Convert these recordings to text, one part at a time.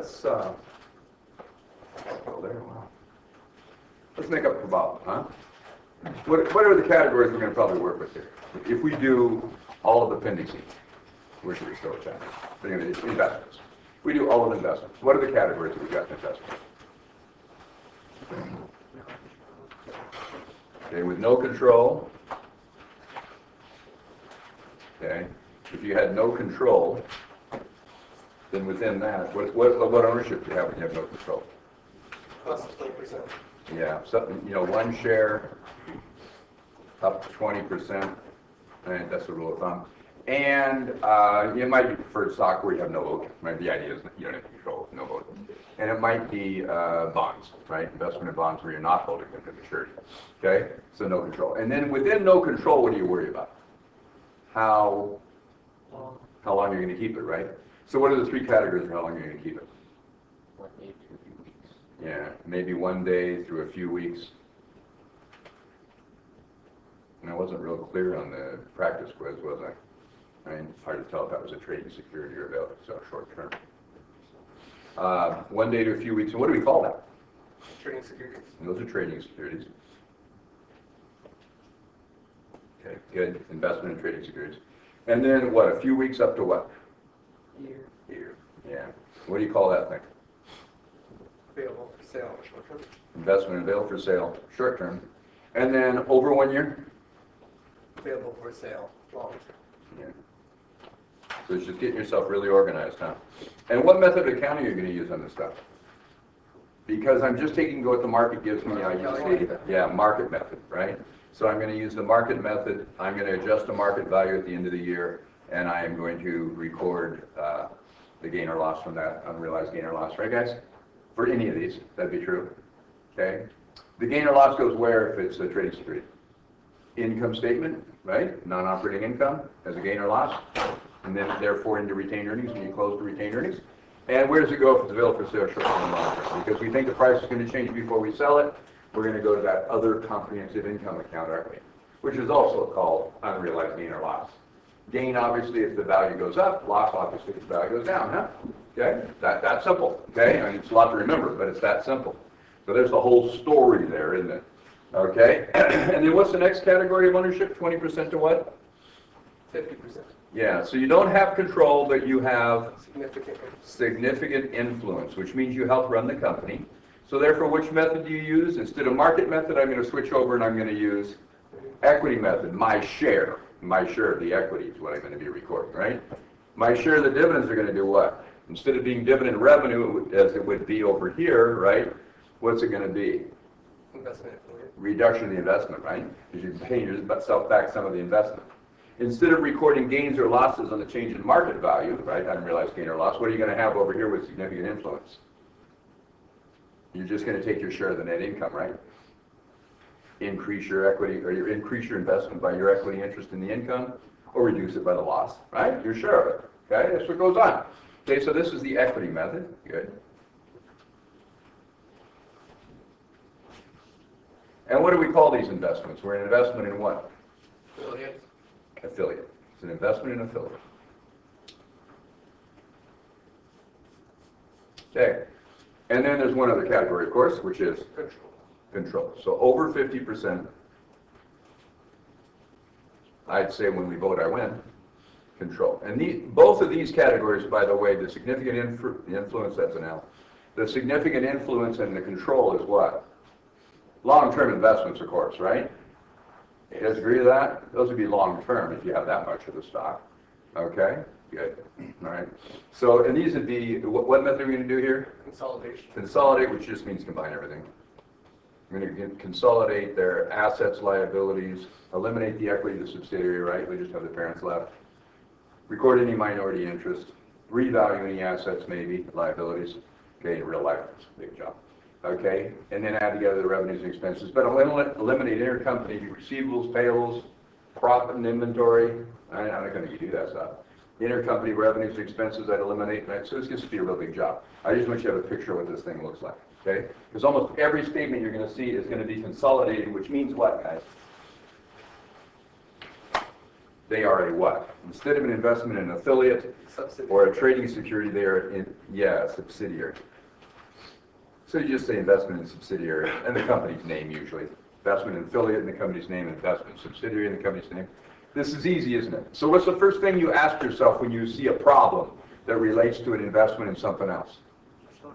Let's go there. Wow. Let's make up for Bob, huh? What are the categories we're going to probably work with here? If we do all of appendices, where should we start with that? Investments. We do all of investments. What are the categories that we've got in investments? Okay, with no control. Okay, if you had no control, then within that, what ownership do you have when you have no control? Plus 20%. Yeah, something, one share up to 20%. Right, that's the rule of thumb. And it might be preferred stock where you have no vote. Right? The idea is that you don't have control, no vote. And it might be bonds, right? Investment in bonds where you're not holding them to maturity. Okay, so no control. And then within no control, what do you worry about? How long you're going to keep it, right? So what are the three categories for how long you're going to keep it? 1 day to a few weeks. Yeah, maybe 1 day through a few weeks. And I wasn't real clear on the practice quiz, was I? I mean, it's hard to tell if that was a trading security or short term. 1 day to a few weeks. And what do we call that? Trading securities. And those are trading securities. Okay, good. Investment in trading securities. And then what? A few weeks up to what? Year. Yeah. What do you call that thing? Available for sale, short term. Investment available for sale, short term. And then over 1 year? Available for sale, long term. Yeah. So it's just getting yourself really organized, huh? And what method of accounting are you going to use on this stuff? Because I'm just taking what the market gives me. I use market method, right? So I'm going to use the market method. I'm going to adjust the market value at the end of the year, and I am going to record the gain or loss from that, unrealized gain or loss, right, guys? For any of these, that'd be true. Okay. The gain or loss goes where if it's a trading security? Income statement, right? Non-operating income as a gain or loss, and then therefore into retained earnings when you close the retained earnings. And where does it go if it's available for sale, short term and long term? Because we think the price is going to change before we sell it. We're going to go to that other comprehensive income account, aren't we? Which is also called unrealized gain or loss. Gain, obviously, if the value goes up. Loss, obviously, if the value goes down, huh? Okay? That's simple, okay? I mean, it's a lot to remember, but it's that simple. So there's the whole story there, isn't it? Okay? And then what's the next category of ownership? 20% to what? 50%. Yeah, so you don't have control, but you have Significant influence, which means you help run the company. So therefore, which method do you use? Instead of market method, I'm going to switch over and I'm going to use equity method. My share of the equity is what I'm going to be recording, right? My share of the dividends are going to do what? Instead of being dividend revenue, as it would be over here, right? What's it going to be? investment affiliate. Reduction of the investment, right? Because you're paying yourself back some of the investment. Instead of recording gains or losses on the change in market value, right, unrealized gain or loss, what are you going to have over here with significant influence? You're just going to take your share of the net income, right? Increase your equity, or you increase your investment by your equity interest in the income, or reduce it by the loss, right? Your share of it, okay? That's what goes on. Okay, so this is the equity method. Good. And what do we call these investments? We're an investment in what? Affiliates. Affiliate. It's an investment in affiliate. Okay. And then there's one other category, of course, which is control. So over 50%, I'd say when we vote, I win. Control. And both of these categories, by the way, the significant influence, that's an L. The significant influence and the control is what? Long-term investments, of course, right? You guys agree to that? Those would be long-term if you have that much of the stock. Okay? Good. All right. So, and these would be, what method are we going to do here? Consolidation. Consolidate, which just means combine everything. We're going to consolidate their assets, liabilities, eliminate the equity of the subsidiary, right? We just have the parents left. Record any minority interest, revalue any assets, maybe, liabilities. Okay, real life, it's a big job. Okay, and then add together the revenues and expenses, but eliminate intercompany receivables, payables, profit and inventory. I'm not going to do that stuff. Intercompany revenues and expenses I'd eliminate, right? So this gets to be a real big job. I just want you to have a picture of what this thing looks like, okay? Because almost every statement you're going to see is going to be consolidated, which means what, guys? they are a what? Instead of an investment in an affiliate Subsidiary. or a trading security, they are a subsidiary. So you just say investment in subsidiary and the company's name usually. Investment in affiliate and the company's name, investment in subsidiary and the company's name. This is easy, isn't it? So what's the first thing you ask yourself when you see a problem that relates to an investment in something else?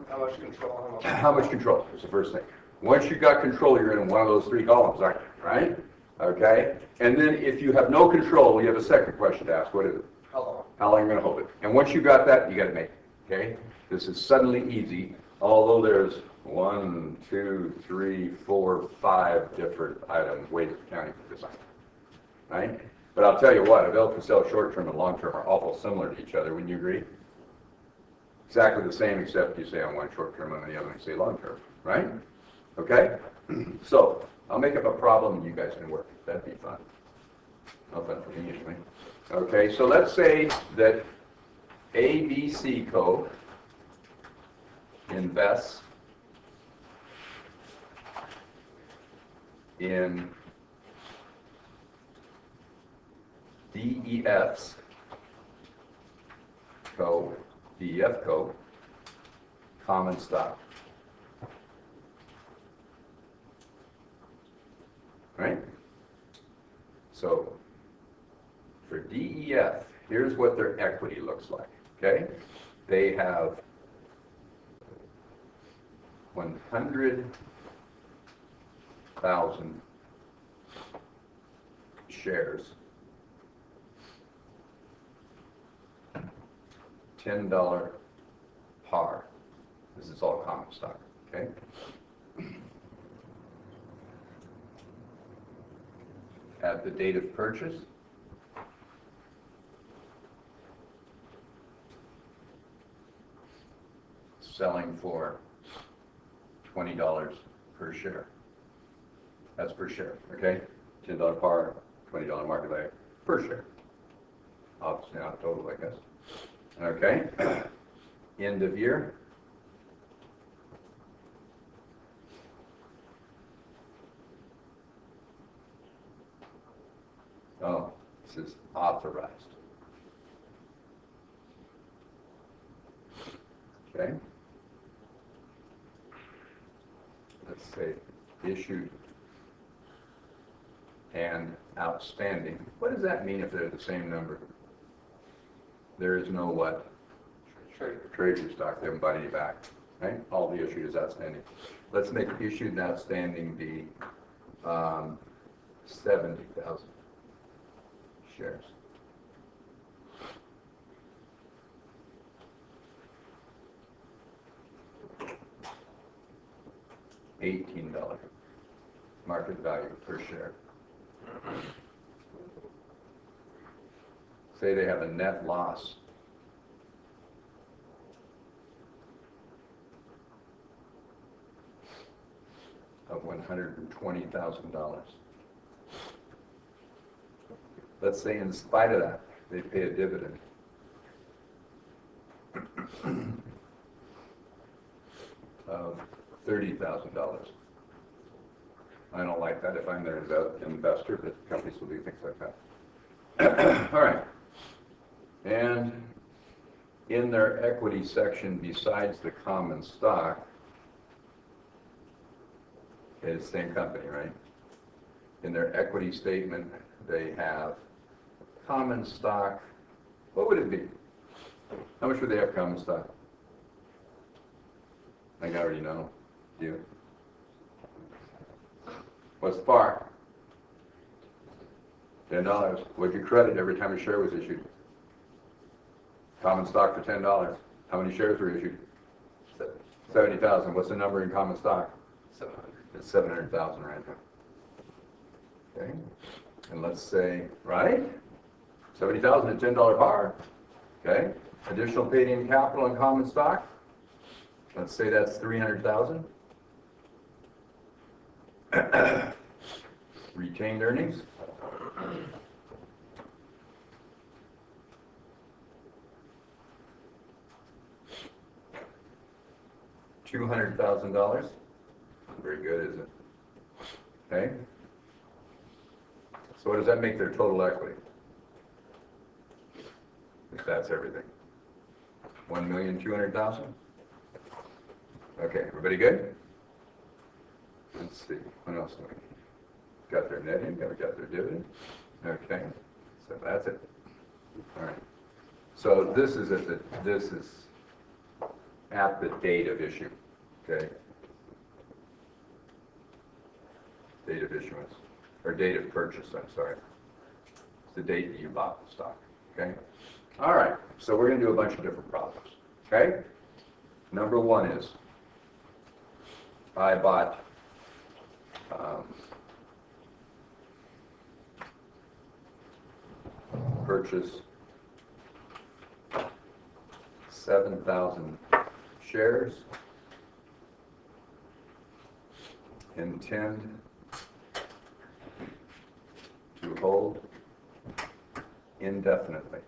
How much control? How much control is the first thing. Once you've got control, you're in one of those three columns, aren't you? Right? Okay? And then if you have no control, you have a second question to ask. What is it? How long? How long are you going to hold it? And once you got that, you got to make it. Okay? This is suddenly easy, although there's 1, 2, 3, 4, 5 different items, ways of accounting for this item. Right? But I'll tell you what, available for sale short-term and long-term are awful similar to each other. Wouldn't you agree? Exactly the same, except you say on one short-term and on the other you say long-term. Right? Okay? So, I'll make up a problem and you guys can work it. That'd be fun. No fun for me anyway. Okay, so let's say that ABC Co. invests in DEF Co. Common stock. Right? So, for DEF, here's what their equity looks like, okay? They have 100,000 shares, $10 par. This is all common stock, okay? At the date of purchase, selling for $20 per share. That's per share, okay? $10 par, $20 market value per share. Obviously not total, I guess. Okay? End of year. Oh, this is authorized. Okay? Let's say issued and outstanding. What does that mean if they're the same number? There is no what? Treasury stock. They haven't bought any back. Right? All the issued is outstanding. Let's make issued and outstanding be 70,000 shares. $18 market value per share. Say they have a net loss of $120,000. Let's say in spite of that, they pay a dividend of $30,000. I don't like that if I'm their investor, but companies will do things like that. All right. And in their equity section, besides the common stock, it's the same company, right? In their equity statement, they have common stock. What would it be? How much would they have common stock? I think I already know. Do you? What's the par? $10. What'd you credit every time a share was issued? Common stock for $10. How many shares were issued? 70,000. What's the number in common stock? 700. It's 700,000 right there. Okay. And let's say, right? 70,000 at $10 par. Okay. Additional paid in capital and common stock. Let's say that's 300,000. Retained earnings. $200,000. Very good, isn't it? Okay. So what does that make their total equity? if that's everything. 1,200,000? Okay, everybody good? Let's see, what else do we got their net income, we got their dividend. Okay, so that's it. All right. So this is at the date of issue. Okay. Date of issuance, or date of purchase, I'm sorry. It's the date that you bought the stock. Okay. All right. So we're going to do a bunch of different problems. Okay. Number one is I bought purchase 7,000 shares, intend to hold indefinitely.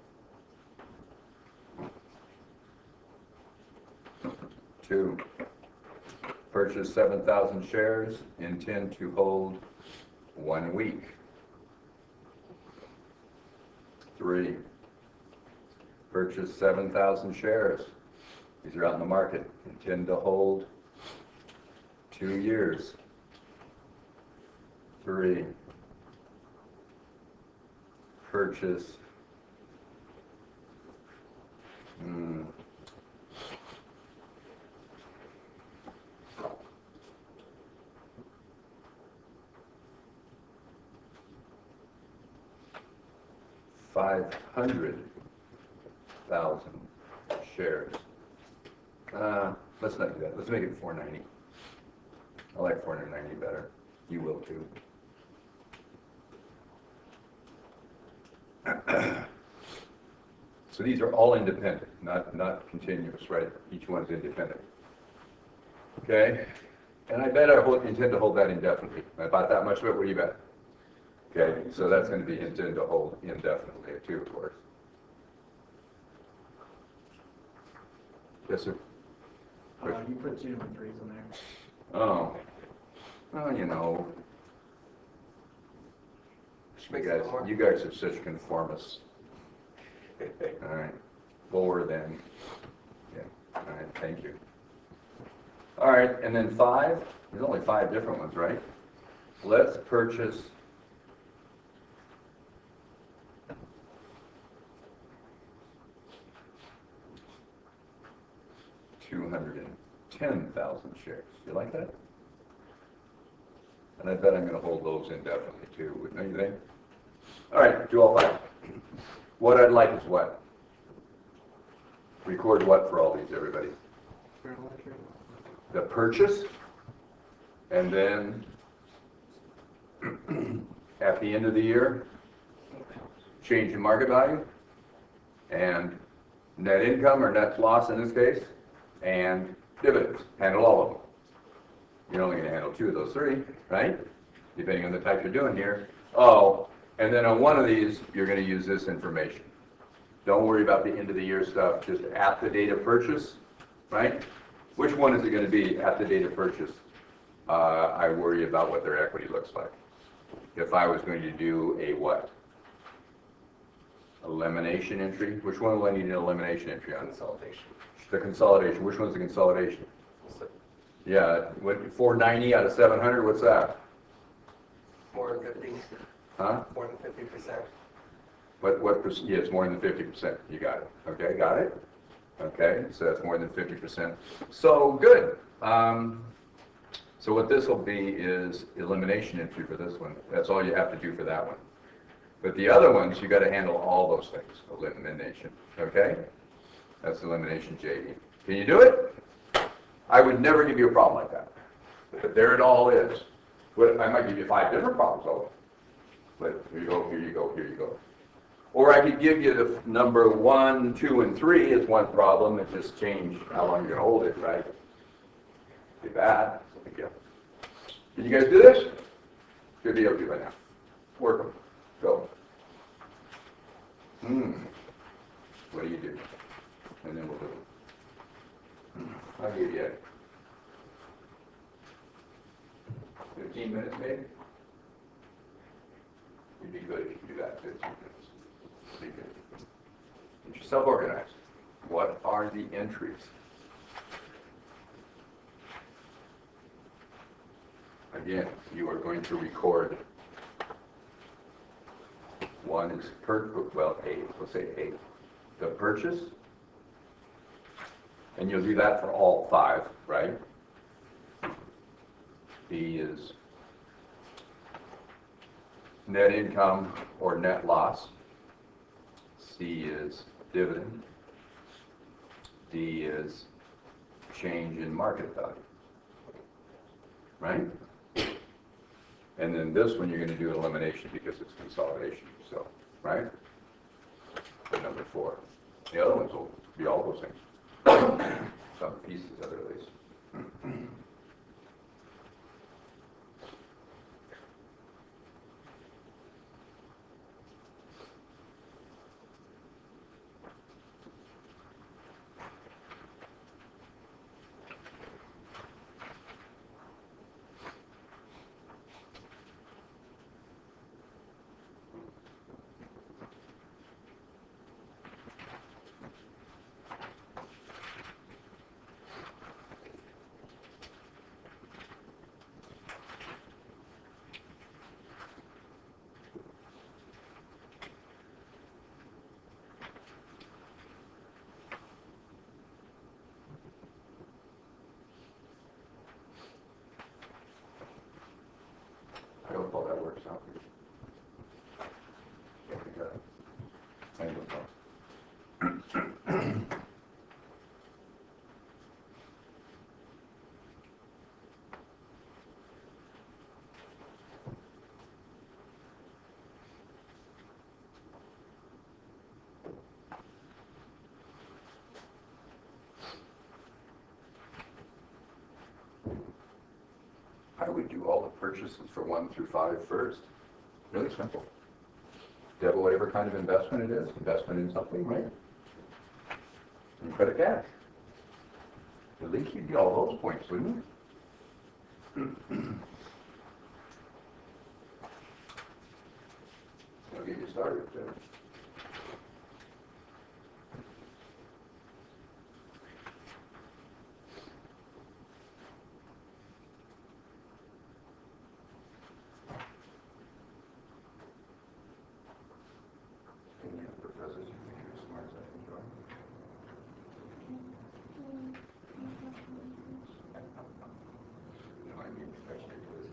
2, purchase 7,000 shares, intend to hold 1 week. 3, purchase 7,000 shares. These are out in the market. Intend to hold 2 years. 3, purchase 500,000 shares. Let's not do that. Let's make it 490. I like 490 better. You will too. So these are all independent, not continuous, right? Each one's independent. Okay? And I bet I intend to hold that indefinitely. I bought that much of it, what do you bet? Okay, so that's going to be intend to hold indefinitely too, of course. Yes, sir? You put 2 and 3s in there. Oh. Well, you know. You guys are such conformists. All right. 4 then. Yeah. All right, thank you. All right, and then 5. There's only 5 different ones, right? Let's purchase 210,000 shares. You like that? And I bet I'm going to hold those indefinitely too, wouldn't you think? All right, do all 5. What I'd like is what? Record what for all these, everybody? The purchase, and then at the end of the year, change in market value, and net income or net loss in this case, and dividends. Handle all of them. You're only going to handle 2 of those 3, right? Depending on the type you're doing here. Oh, and then on one of these, you're going to use this information. Don't worry about the end of the year stuff, just at the date of purchase, right? Which one is it going to be at the date of purchase? I worry about what their equity looks like. If I was going to do a what? Elimination entry? Which one will I need an elimination entry on? Consolidation. The consolidation. Which one's the consolidation? Yeah, what, 490 out of 700, what's that? More than 50. Huh? More than 50%. What percent? Yeah, it's more than 50%. You got it. Okay, got it? Okay, so that's more than 50%. So good. So what this will be is elimination entry for this one. That's all you have to do for that one. But the other ones, you got to handle all those things. Elimination. Okay? That's elimination JD. Can you do it? I would never give you a problem like that. But there it all is. But I might give you 5 different problems though. But here you go, here you go, here you go. Or I could give you the number 1, 2, and 3 as one problem and just change how long you're going to hold it, right? Be bad. Thank you. Can you guys do this? Should be able to do it now. Work them. Go. What do you do? And then we'll do it. I'll give you 15 minutes maybe? You'd be good if you could do that 15 minutes. Be good. Get yourself organized. What are the entries? Again, you are going to record. One is A, let's say A, the purchase, and you'll do that for all 5, right? B is net income or net loss. C is dividend. D is change in market value, right? And then this one, you're going to do elimination because it's consolidation, so, right? For number 4. The other ones will be all those things. Some pieces of it at least. I hope all that works out. Yeah, we got it. I don't know. I would do all the purchases for 1 through 5 first. Really simple. Get whatever kind of investment it is, investment in something, right? And credit cash. At least you'd get all those points, wouldn't you? I'll get you started there. Any of the professors you think are smart as I can join? No, I mean, especially this.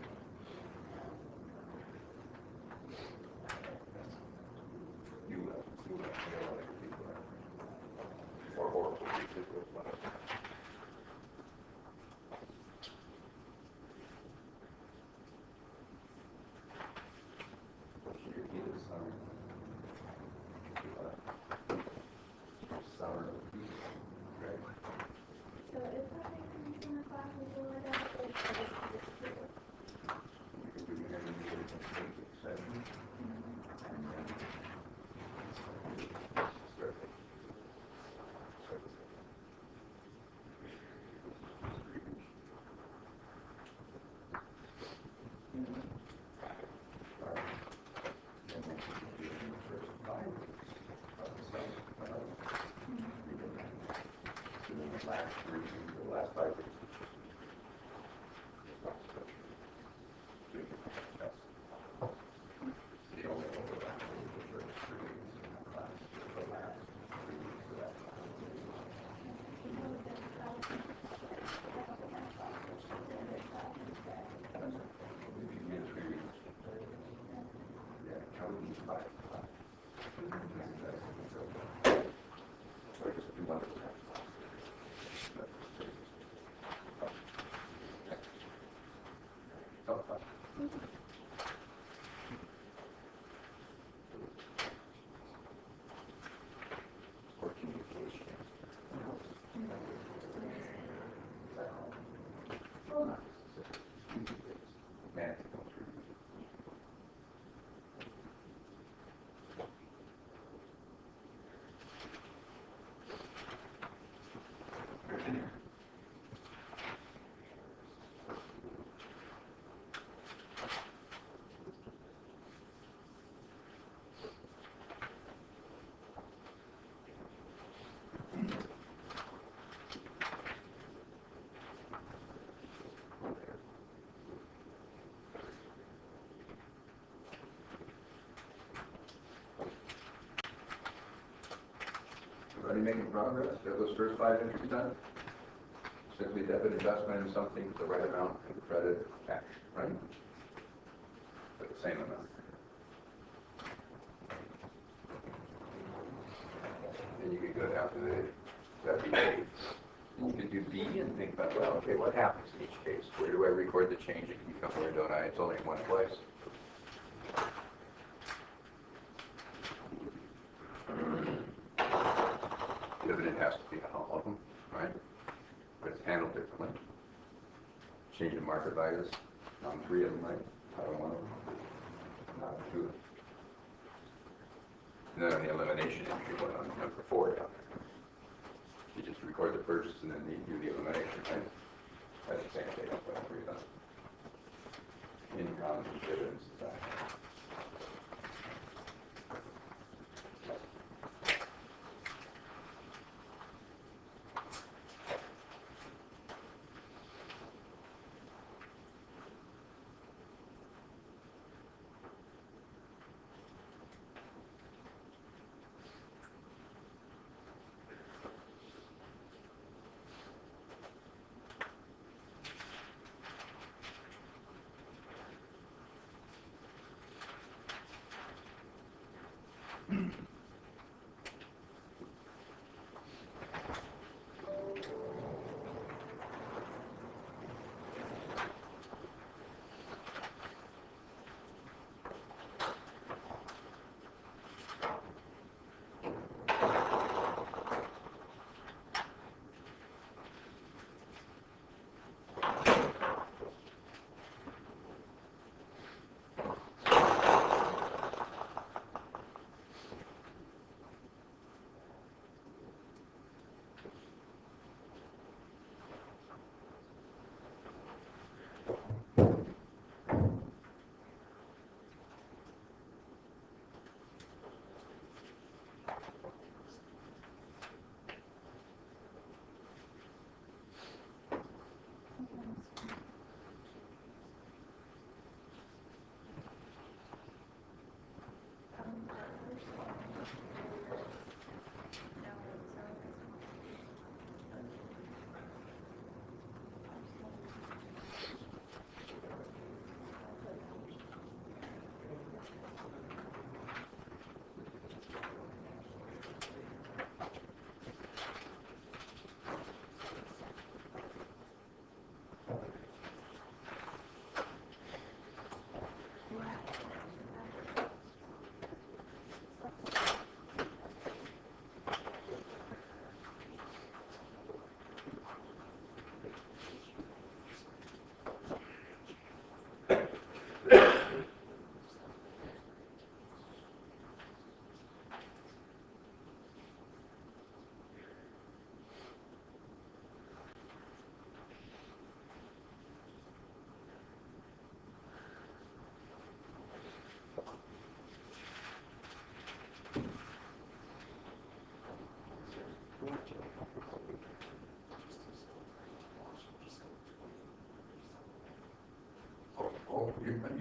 Anybody making progress? Have those first 5 entries done? Simply debit investment in something with the right amount and credit cash, right? At the same amount. And you could go down to that'd be A. You could do B and think about, well, okay, what happens in each case? Where do I record the change in income, where don't I? It's only in one place. Dividend has to be on all of them, right? But it's handled differently. Change in market values on 3 of them, right? Not on 1 of them. Not on 2 of them. And then on the elimination entry, one on number 4 down there. You just record the purchase and then you do the elimination, right? That's the same thing. That's what I'm reading on. Income, dividends, that.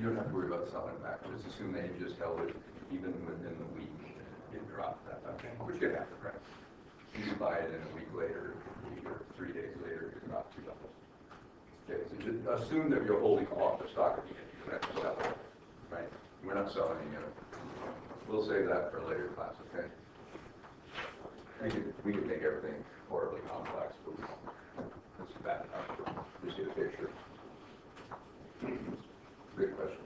You don't have to worry about selling back. Just assume that you just held it even within the week. It dropped that much, which could happen, right? You buy it in a week later, a week or 3 days later, it dropped $2. Okay, so just assume that you're holding off the stock again. You don't have to sell it, right? We're not selling any of it. We'll save that for a later class, okay? We could make everything horribly complex, but we won't. That's bad enough. Just get a picture. Good question.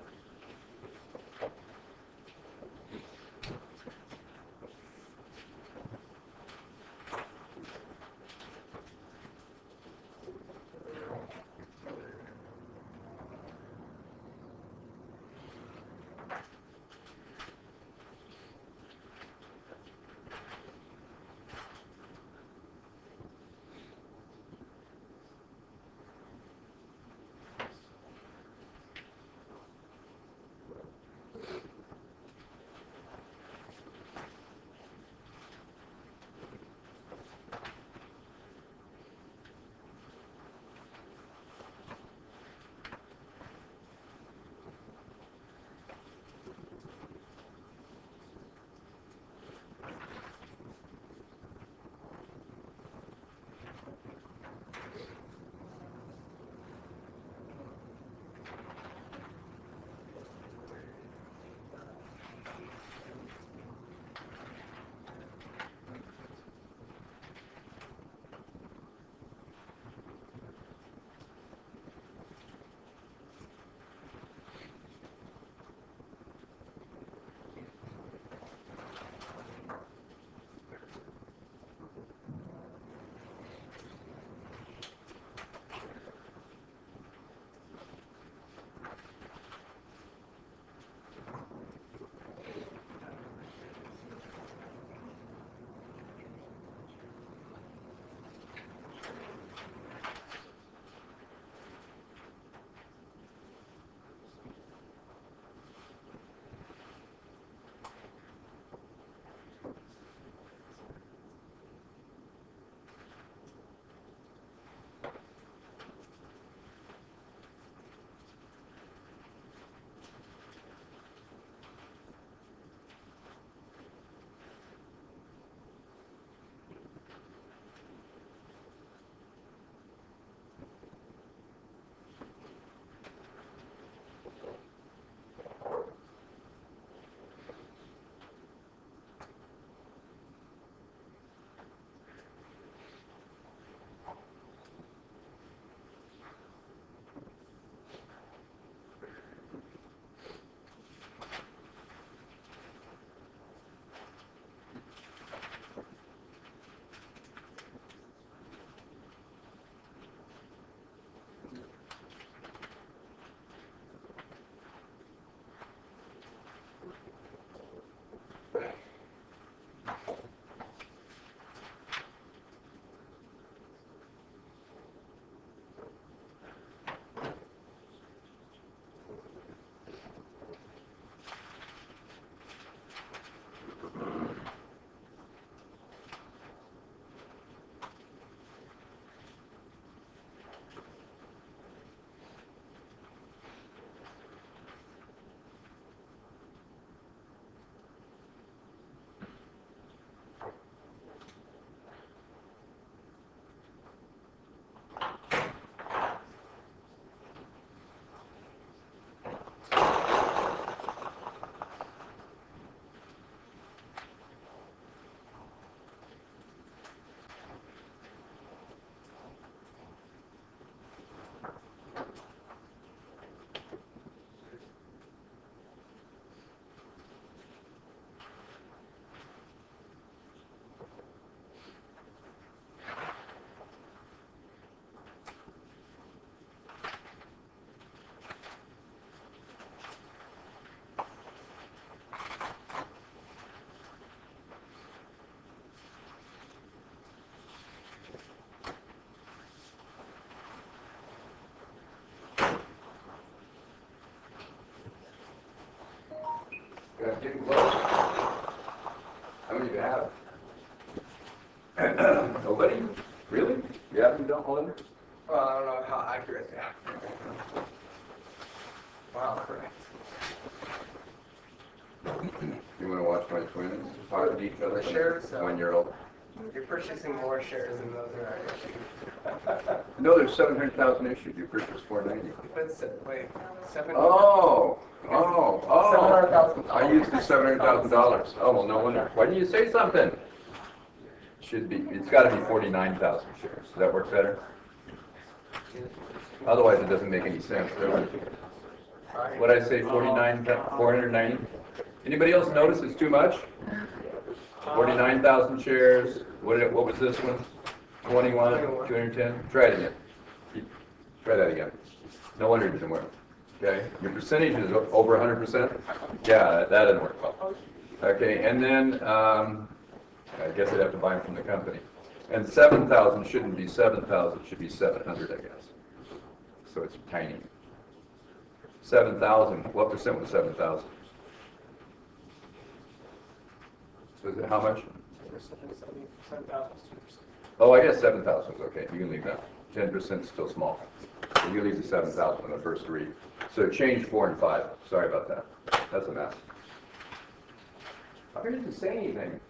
That's getting close. How many do you have? Nobody? Really? You haven't done all of it? Well, I don't know how accurate they are. Wow, correct. You want to watch my twins talk to each other? The shares, 1-year-old. You're purchasing more shares than those that are issued. No, there's 700,000 issued. You purchased 490. But wait, 7. Oh. $700,000. I used the $700,000. Oh, well, no wonder. Why didn't you say something? Should be. It's got to be 49,000 shares. Does that work better? Otherwise, it doesn't make any sense. What I say, 490? Anybody else notice it's too much? 49,000 shares. What was this one? 21, 210. Try it again. Try that again. No wonder it didn't work. Okay, your percentage is over 100%. Yeah, that didn't work well. Okay, and then I guess I'd have to buy them from the company. And 7,000 shouldn't be 7,000. It should be 700, I guess. So it's tiny. 7,000. What percent was 7,000? So is it how much? 7,000. Oh, I guess 7,000 is okay. You can leave that. 10% is still small. So you leave the 7,000 on the first three. So change 4 and 5. Sorry about that. That's a mess. I didn't say anything.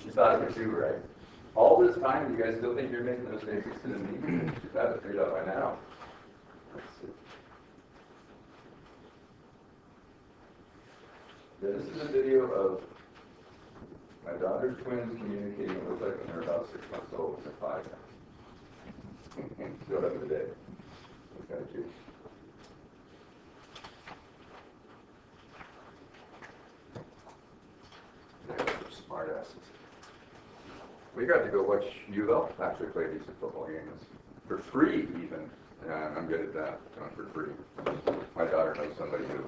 You thought it was you, right? All this time, you guys still think you're making those mistakes to the meeting? You got it figured out by now. Let's see. This is a video of my daughter's twins communicating. It looks like when they're about 6 months old and they're 5 now. Showed up today. It's kind of cute. They're smart asses. We got to go watch U of L actually play decent football games for free even. I'm good at that, going for free. My daughter knows somebody who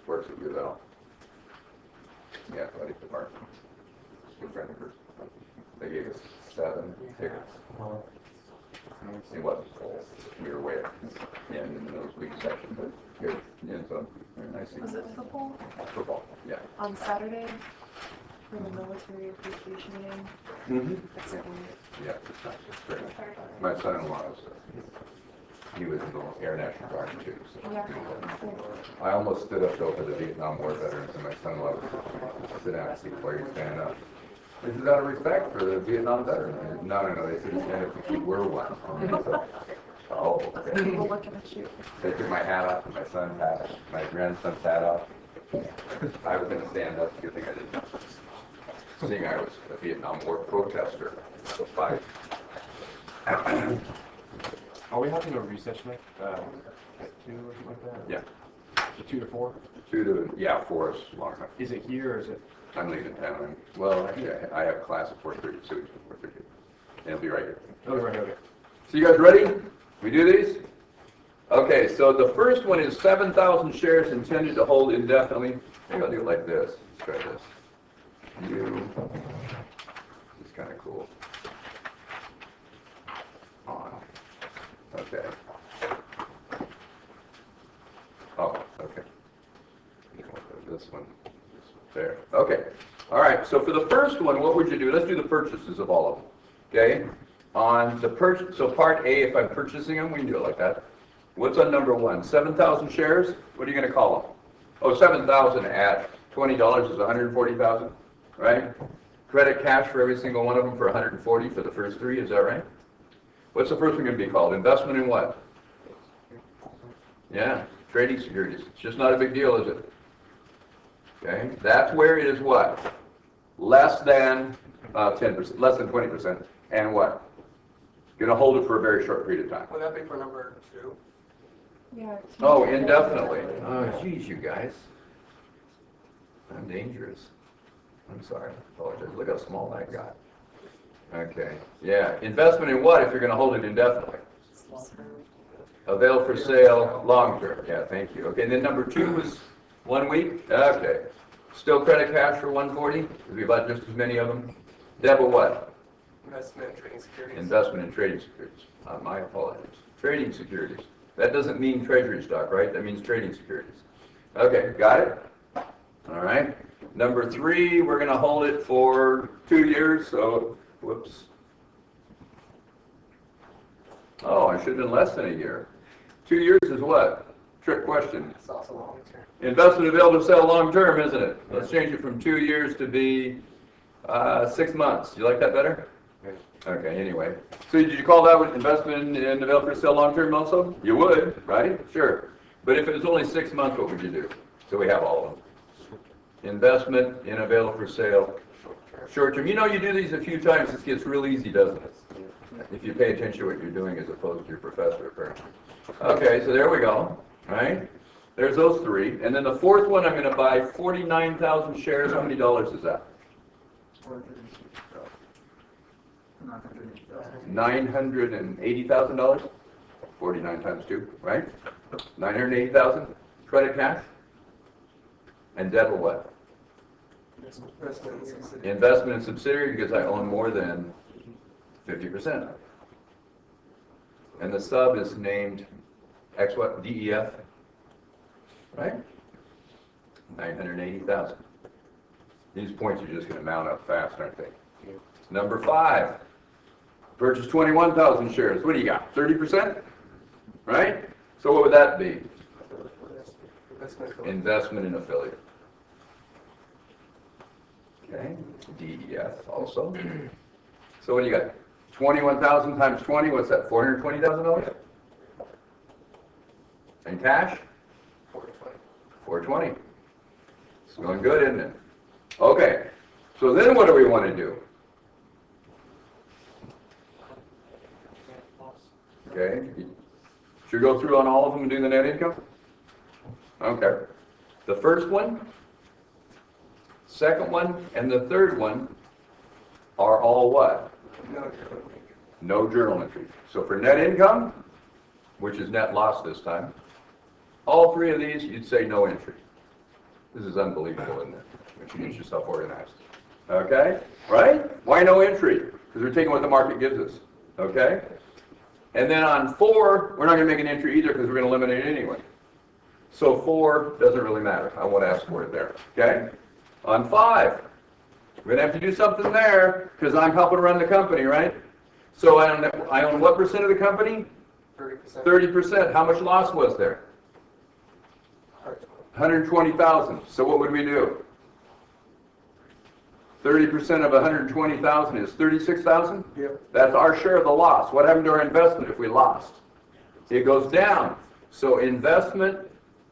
works at U of L. Yeah, athletic department. Good friend of hers. They gave us 7 tickets. It wasn't full. We were way in the nosebleed section, but good. Yeah, so very nice. Was it football? Football, yeah. On Saturday for the military appreciation game? Mm-hmm. That's it. Yeah, it's nice. It's very nice. My son-in-law is, he was in the Air National Guard too. So. Yeah. I almost stood up though for the Vietnam War veterans, and my son-in-law was sit down before you stand up. This is out of respect for the Vietnam veterans. No, they said stand up if you were one. So, oh, okay. People looking at you. They took my hat off and my son's hat, my grandson's hat off. I was going to stand up. Good thing I didn't. Seeing I was a Vietnam War protester. So 5. Are we having a recess tonight? At 2 or something like that? Yeah. 2 to 4? 2 to, yeah, 4 is long enough. Is it here or is it? I'm leaving town. Well, actually, I have class at 4:30, so it's 4:30. And it'll be right here. Oh, right, okay. So you guys ready? We do these? Okay, so the first one is 7,000 shares intended to hold indefinitely. Maybe I'll do it like this. Let's try this. This is kind of cool. On. Okay. Oh, okay. This one. There. Okay. All right. So for the first one, what would you do? Let's do the purchases of all of them. Okay. On the purchase, so part A, if I'm purchasing them, we can do it like that. What's on number 1? 7,000 shares. What are you going to call them? Oh, 7,000 at $20 is 140,000, right? Credit cash for every single one of them for 140 for the first 3. Is that right? What's the first one going to be called? Investment in what? Yeah, trading securities. It's just not a big deal, is it? Okay, that's where it is what? Less than 10%, less than 20%, and what? Going to hold it for a very short period of time. Would that be for number 2? Yeah. Oh, indefinitely. Oh, geez, you guys. I'm dangerous. I'm sorry. I apologize. Look how small I got. Okay. Yeah. Investment in what if you're going to hold it indefinitely? Available for sale long term. Yeah, thank you. Okay, and then number 2 was 1 week? Okay. Still credit cash for 140? Because we bought just as many of them. Deb, what? Investment in trading securities. Investment in trading securities. My apologies. Trading securities. That doesn't mean treasury stock, right? That means trading securities. Okay, got it? All right. Number 3, we're going to hold it for 2 years. So, whoops. Oh, I should have been less than a year. 2 years is what? Trick question. It's also long term. Investment available to sell long term, isn't it? Let's change it from 2 years to be 6 months. Do you like that better? Okay, anyway. So did you call that with investment in available for sale long term also? You would, right? Sure. But if it was only 6 months, what would you do? So we have all of them. Investment in available for sale short term. You know, you do these a few times, this gets real easy, doesn't it? If you pay attention to what you're doing as opposed to your professor, apparently. Okay, so there we go, right? There's those 3. And then the 4th one, I'm going to buy 49,000 shares. How many dollars is that? $980,000? 49 times 2, right? 980,000. Credit cash. And debt or what? Investment in subsidiary because I own more than 50%. And the sub is named X what? DEF, right? 980,000. These points are just going to mount up fast, aren't they? Number 5, purchase 21,000 shares. What do you got? 30%, right? So what would that be? Investment in affiliate. Okay, DEF also. So what do you got? 21,000 times 20, what's that, $420,000? And cash? 420. It's going good, isn't it? Okay, so then what do we want to do? Okay, should we go through on all of them and do the net income? Okay. The first one, second one, and the third one are all what? No journal entry. So for net income, which is net loss this time, all 3 of these, you'd say no entry. This is unbelievable, isn't it? You should get yourself organized. Okay? Right? Why no entry? Because we're taking what the market gives us. Okay? And then on 4, we're not going to make an entry either because we're going to eliminate it anyway. So 4 doesn't really matter. I won't ask for it there. Okay? On 5, we're going to have to do something there because I'm helping run the company, right? So I own what percent of the company? 30%. 30%. How much loss was there? 120,000. So what would we do? 30% of 120,000 is 36,000? Yep. That's our share of the loss. What happened to our investment if we lost? It goes down. So investment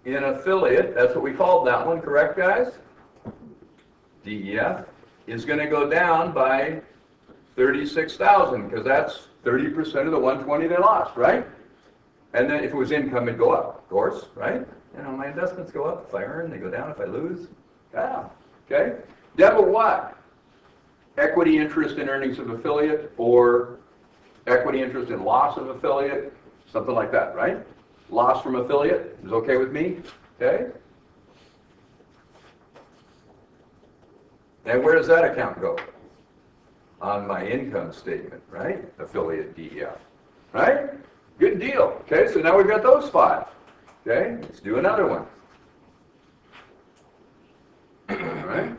in affiliate, that's what we called that one, correct guys? DEF is going to go down by 36,000 because that's 30% of the 120 they lost, right? And then if it was income, it'd go up, of course, right? You know, my investments go up. If I earn, they go down. If I lose, down. Okay? Debit what? Equity interest in earnings of affiliate or equity interest in loss of affiliate, something like that, right? Loss from affiliate is okay with me, okay? And where does that account go? On my income statement, right? Affiliate DEF, right? Good deal. Okay, so now we've got those 5. Okay, let's do another one. All right.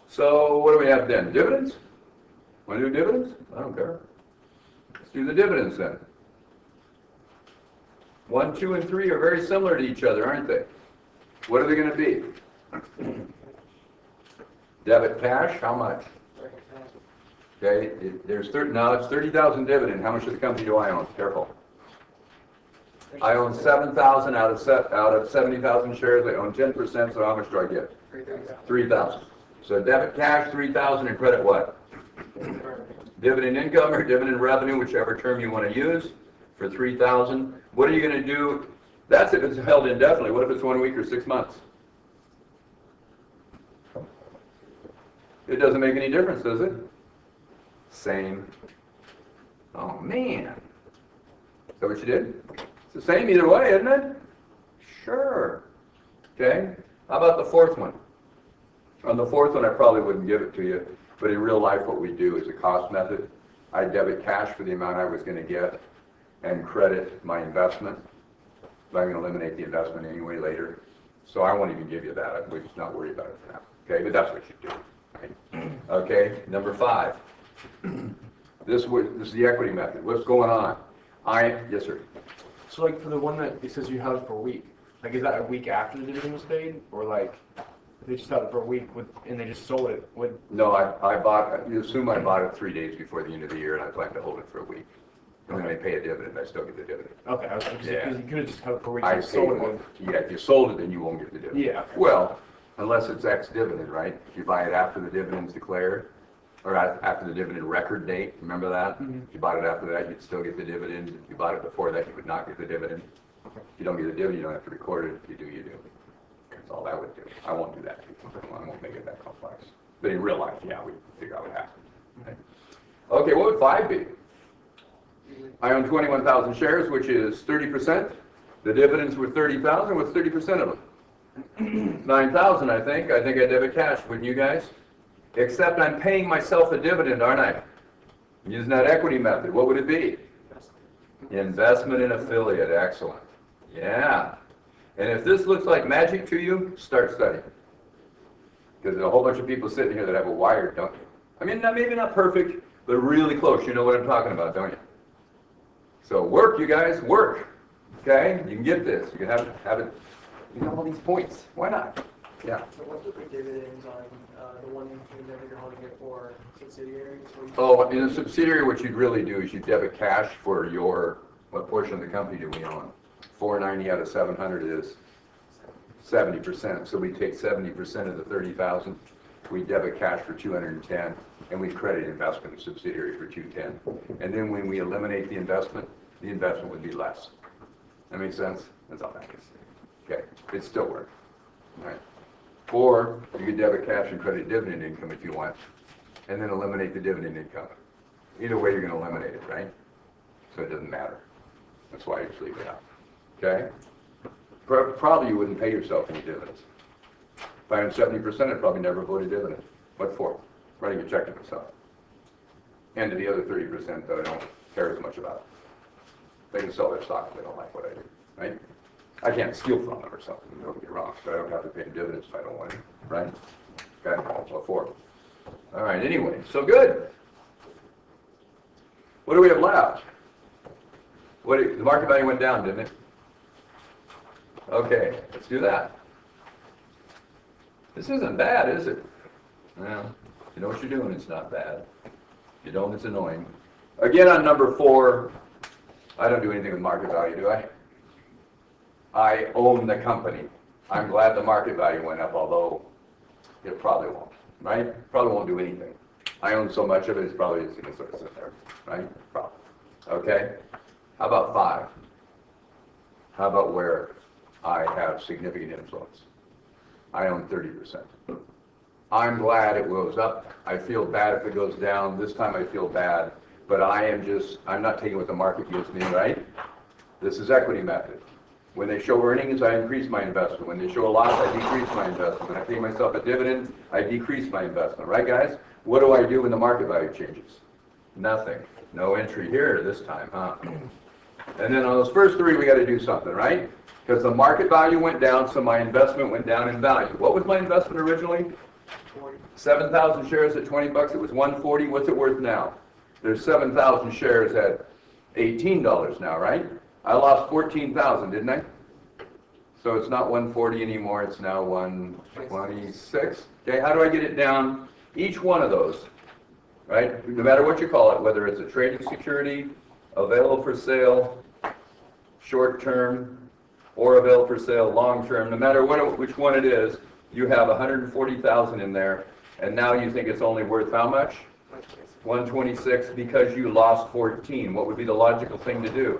So what do we have then? Dividends? Want to do dividends? I don't care. Let's do the dividends then. 1, 2, and 3 are very similar to each other, aren't they? What are they going to be? Debit cash, how much? Okay, now it's 30,000 dividend. How much of the company do I own? Careful. I own 7,000 out of 70,000 shares. I own 10%, so how much do I get? 3,000. So debit cash, 3,000, and credit what? Dividend income or dividend revenue, whichever term you want to use, for 3,000. What are you going to do? That's if it's held indefinitely. What if it's 1 week or 6 months? It doesn't make any difference, does it? Same. Oh, man. Is that what you did? It's the same either way, isn't it? Sure. Okay. How about the 4th one? On the 4th one, I probably wouldn't give it to you, but in real life, what we do is a cost method. I debit cash for the amount I was going to get and credit my investment. But I'm going to eliminate the investment anyway later. So I won't even give you that. We're just not worried about it for now. Okay, but that's what you do. Right? Okay, number 5. This is the equity method. What's going on? Yes, sir. So like for the one that it says you have it for a week, like is that a week after the dividend was paid, or like they just had it for a week and they just sold it with? No, I bought. You assume I bought it 3 days before the end of the year, and I plan to hold it for a week. And when they pay a dividend, I still get the dividend. Okay, I was just Yeah. because you could have just had it for a week I and sold it paid with. Yeah, if you sold it, then you won't get the dividend. Yeah. Well, unless it's ex-dividend, right? If you buy it after the dividend's declared, or after the dividend record date, remember that? Mhm. If you bought it after that, you'd still get the dividend. If you bought it before that, you would not get the dividend. If you don't get the dividend, you don't have to record it. If you do, you do. That's all that would do. I won't do that. I won't make it that complex. But in real life, yeah, we figure out what happened. Okay, okay, what would 5 be? I own 21,000 shares, which is 30%. The dividends were 30,000. What's 30% of them? 9,000, I think. I think I debit cash, wouldn't you guys? Except I'm paying myself a dividend, aren't I? Using that equity method. What would it be? Investment in affiliate. Excellent. Yeah. And if this looks like magic to you, start studying. Because there's a whole bunch of people sitting here that have a wire, don't you? I mean, maybe not perfect, but really close. You know what I'm talking about, don't you? So work, you guys, work. Okay? You can get this. You can have it. You have all these points. Why not? Yeah. So what's with the dividends on the one that you're holding it for subsidiaries? Oh, in a subsidiary, what you'd really do is you debit cash for what portion of the company do we own? 490 out of 700 is 70%. So we take 70% of the 30,000. We debit cash for 210, and we credit investment in subsidiary for 210. And then when we eliminate the investment would be less. That makes sense? That's all that is. Okay, it still works. All right. Or you could debit cash and credit dividend income if you want, and then eliminate the dividend income. Either way, you're going to eliminate it, right? So it doesn't matter. That's why I just leave it out. Okay? Probably you wouldn't pay yourself any dividends. If I own 70%, I'd probably never vote a dividend. What for? Writing a check to myself. And to the other 30% that I don't care as much about. They can sell their stock if they don't like what I do, right? I can't steal from them or something, don't get me wrong, so I don't have to pay them dividends if I don't want to, right? Okay, what for? All right, anyway, so good. What do we have left? The market value went down, didn't it? Okay, let's do that. This isn't bad, is it? Well, you know what you're doing, it's not bad. If you don't, it's annoying. Again, on number 4, I don't do anything with market value, do I? I own the company. I'm glad the market value went up, although it probably won't, right? Probably won't do anything. I own so much of it, it's probably just going to sort of sit there, right? Probably. Okay? How about 5? How about where I have significant influence? I own 30%. I'm glad it goes up. I feel bad if it goes down. This time I feel bad, but I'm not taking what the market gives me, right? This is equity method. When they show earnings, I increase my investment. When they show a loss, I decrease my investment. When I pay myself a dividend, I decrease my investment. Right, guys? What do I do when the market value changes? Nothing. No entry here this time, huh? And then on those first 3, we got to do something, right? Because the market value went down, so my investment went down in value. What was my investment originally? 7,000 shares at 20 bucks. It was 140. What's it worth now? There's 7,000 shares at $18 now, right? I lost 14,000, didn't I? So it's not 140 anymore. It's now 126. Okay, how do I get it down? Each one of those, right? No matter what you call it, whether it's a trading security, available for sale, short term, or available for sale, long term, no matter which one it is, you have 140,000 in there, and now you think it's only worth how much? 126 because you lost 14. What would be the logical thing to do?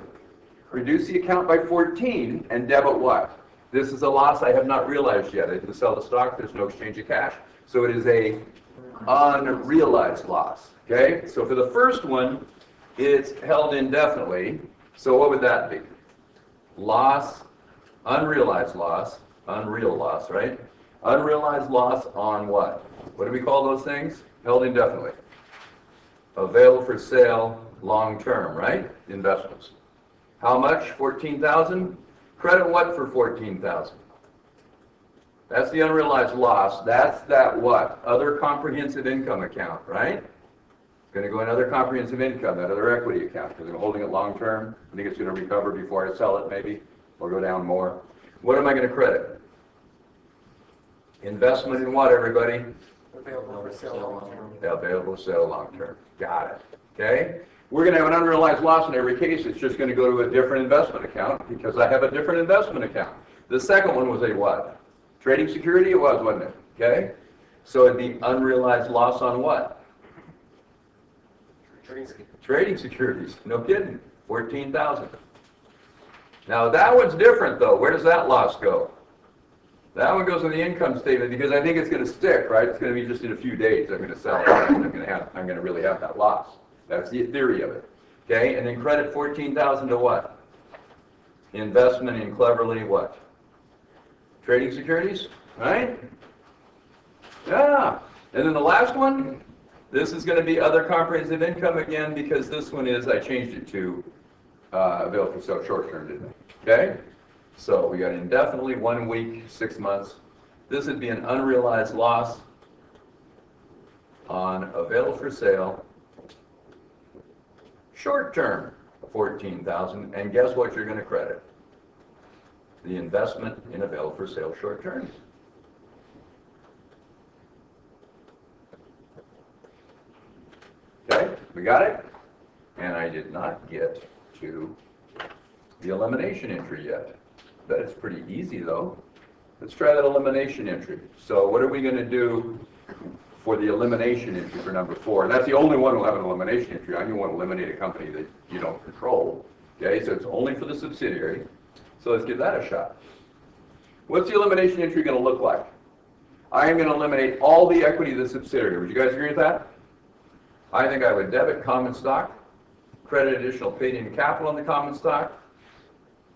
Reduce the account by 14 and debit what? This is a loss I have not realized yet. I didn't sell the stock. There's no exchange of cash. So it is a unrealized loss. Okay? So for the first one, it's held indefinitely. So what would that be? Loss, unrealized loss, unreal loss, right? Unrealized loss on what? What do we call those things? Held indefinitely. Available for sale, long term, right? Investments. How much? 14,000? Credit what for 14,000? That's the unrealized loss. That's that what? Other comprehensive income account, right? Going to go in other comprehensive income, that other equity account, because I'm holding it long term. I think it's going to recover before I sell it maybe, or go down more. What am I going to credit? Investment in what, everybody? Available for sale long term. Available to sell long term. Got it. Okay? We're going to have an unrealized loss in every case. It's just going to go to a different investment account because I have a different investment account. The second one was a what? Trading security? It was, wasn't it? Okay? So it'd be unrealized loss on what? Trading securities. No kidding. 14,000. Now that one's different though. Where does that loss go? That one goes in the income statement because I think it's going to stick, right? It's going to be just in a few days. I'm going to sell it. I'm going to really have that loss. That's the theory of it. Okay? And then credit 14,000 to what? Investment in cleverly what? Trading securities, right? Yeah. And then the last one, this is going to be other comprehensive income again because this one is, I changed it to available for sale short term, didn't I? Okay? So we got indefinitely, 1 week, 6 months. This would be an unrealized loss on available for sale short term, 14,000. And guess what you're going to credit? The investment in available for sale short term. Okay, we got it? And I did not get to the elimination entry yet. But it's pretty easy though. Let's try that elimination entry. So what are we going to do for the elimination entry for number 4? And that's the only one who'll have an elimination entry. I don't want to eliminate a company that you don't control. Okay, so it's only for the subsidiary. So let's give that a shot. What's the elimination entry going to look like? I am going to eliminate all the equity of the subsidiary. Would you guys agree with that? I think I would debit common stock, credit additional paid-in capital on the common stock,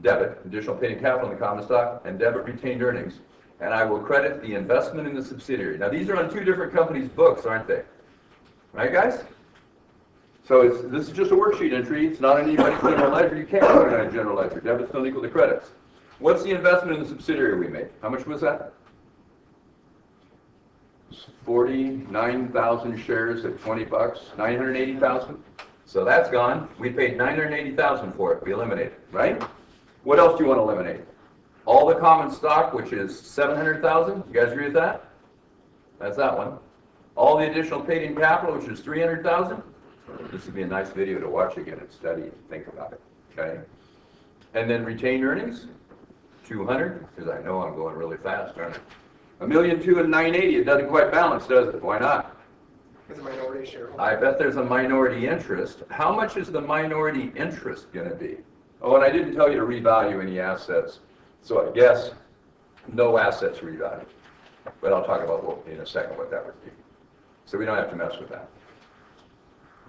debit additional paid-in capital on the common stock, and debit retained earnings. And I will credit the investment in the subsidiary. Now these are on 2 different companies' books, aren't they? Right, guys? So this is just a worksheet entry. It's not in anybody's general ledger. You can't put it on a general ledger. Debits don't equal the credits. What's the investment in the subsidiary we made? How much was that? 49,000 shares at 20 bucks, 980,000. So that's gone. We paid 980,000 for it. We eliminated, right? What else do you want to eliminate? All the common stock, which is 700,000. You guys agree with that? That's that one. All the additional paid-in capital, which is 300,000. This would be a nice video to watch again and study and think about it. Okay. And then retained earnings, 200, because I know I'm going really fast, aren't I? 1,200,000 and 980. It doesn't quite balance, does it? Why not? It's a minority shareholder. I bet there's a minority interest. How much is the minority interest going to be? Oh, and I didn't tell you to revalue any assets. So I guess no assets revalue. But I'll talk about in a second what that would be. So we don't have to mess with that.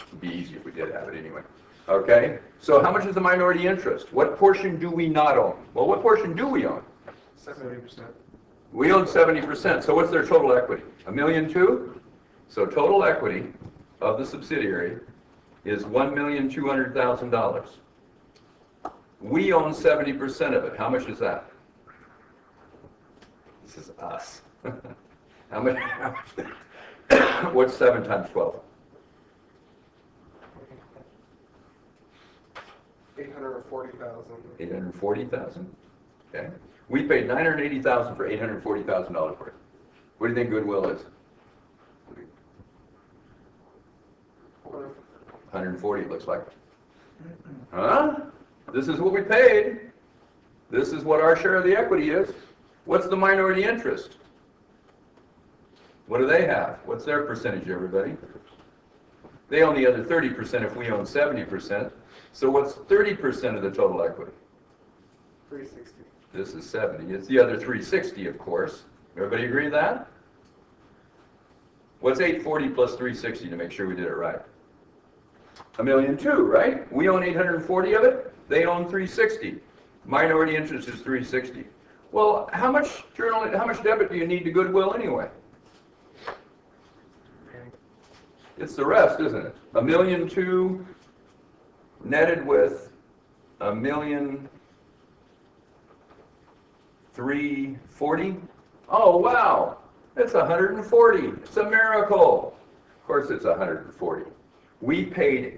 It'd be easy if we did have it anyway. Okay? So how much is the minority interest? What portion do we not own? Well, what portion do we own? 70%. We own 70%. So what's their total equity? 1,200,000? So total equity of the subsidiary is $1,200,000. We own 70% of it. How much is that? This is us. How much? What's 7 times 12? 840,000. 840,000. Okay. We paid 980,000 for $840,000 for it. What do you think goodwill is? 140 it looks like. Huh? This is what we paid. This is what our share of the equity is. What's the minority interest? What do they have? What's their percentage, everybody? They own the other 30% if we own 70%. So what's 30% of the total equity? 360. This is 70. It's the other 360, of course. Everybody agree with that? What's 840 plus 360 to make sure we did it right? 1,200,000, right? We own 840 of it. They own 360. Minority interest is 360. Well, how much debit do you need to goodwill anyway? It's the rest, isn't it? 1,200,000 netted with 1,340. Oh, wow, it's 140. It's a miracle. Of course it's 140. We paid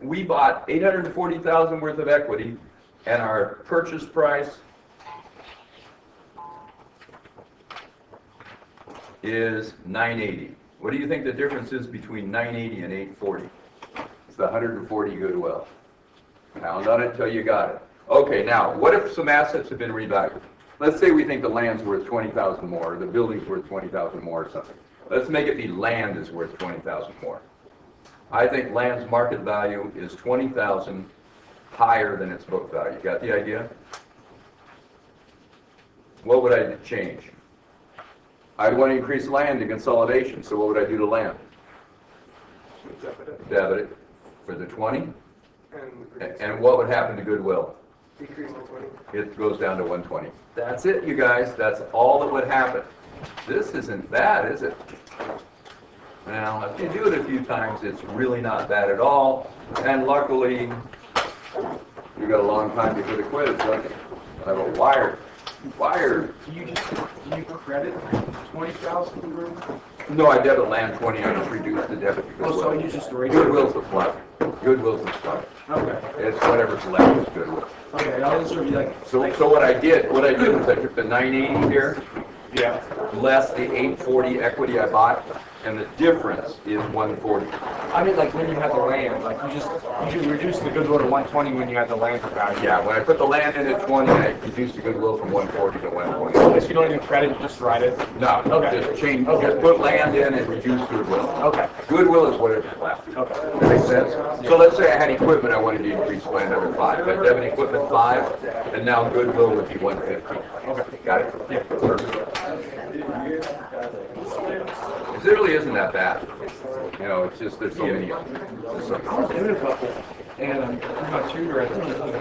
we bought 840,000 worth of equity, and our purchase price is 980. What do you think the difference is between 980 and 840? It's the 140 goodwill. Pound on it until you got it. Okay, now, what if some assets have been revalued? Let's say we think the land's worth 20,000 more, or the building's worth 20,000 more or something. Let's make it the land is worth 20,000 more. I think land's market value is 20,000 higher than its book value. Got the idea? What would I change? I'd want to increase land to consolidation, so what would I do to land? Debit it for the 20. And what would happen to goodwill? Decrease to 20. It goes down to 120. That's it, you guys. That's all that would happen. This isn't bad, is it? Now, if you do it a few times, it's really not bad at all. And luckily, you got a long time before the quiz, don't you? I have a wire. Do you credit 20,000 for room? No, I debit land 20. I just reduced the debit to Oh, so goodwill. you just erase it? Goodwill's the flood. Goodwill's the flood. Okay. It's whatever's left is goodwill. Okay, I'll just be like. So what I did was I took the 980 here, Yeah. less the 840 equity I bought, and the difference is 140. I mean, like when you have the land, like you reduce the goodwill to 120 when you have the land value. Yeah, when I put the land in at 20, I reduced the goodwill from 140 to 120. So you don't even credit, you just write it. No, Okay. just change, Okay. just put land in and reduce goodwill. Okay. Goodwill is whatever's left. Okay. That makes sense? So let's say I had equipment I wanted to increase by another 5. I debit equipment 5, and now goodwill would be 150. Okay. Got it? Yeah. Perfect. It really isn't that bad. You know, it's just there's so many of them. I was doing a couple, and I'm my tutor at the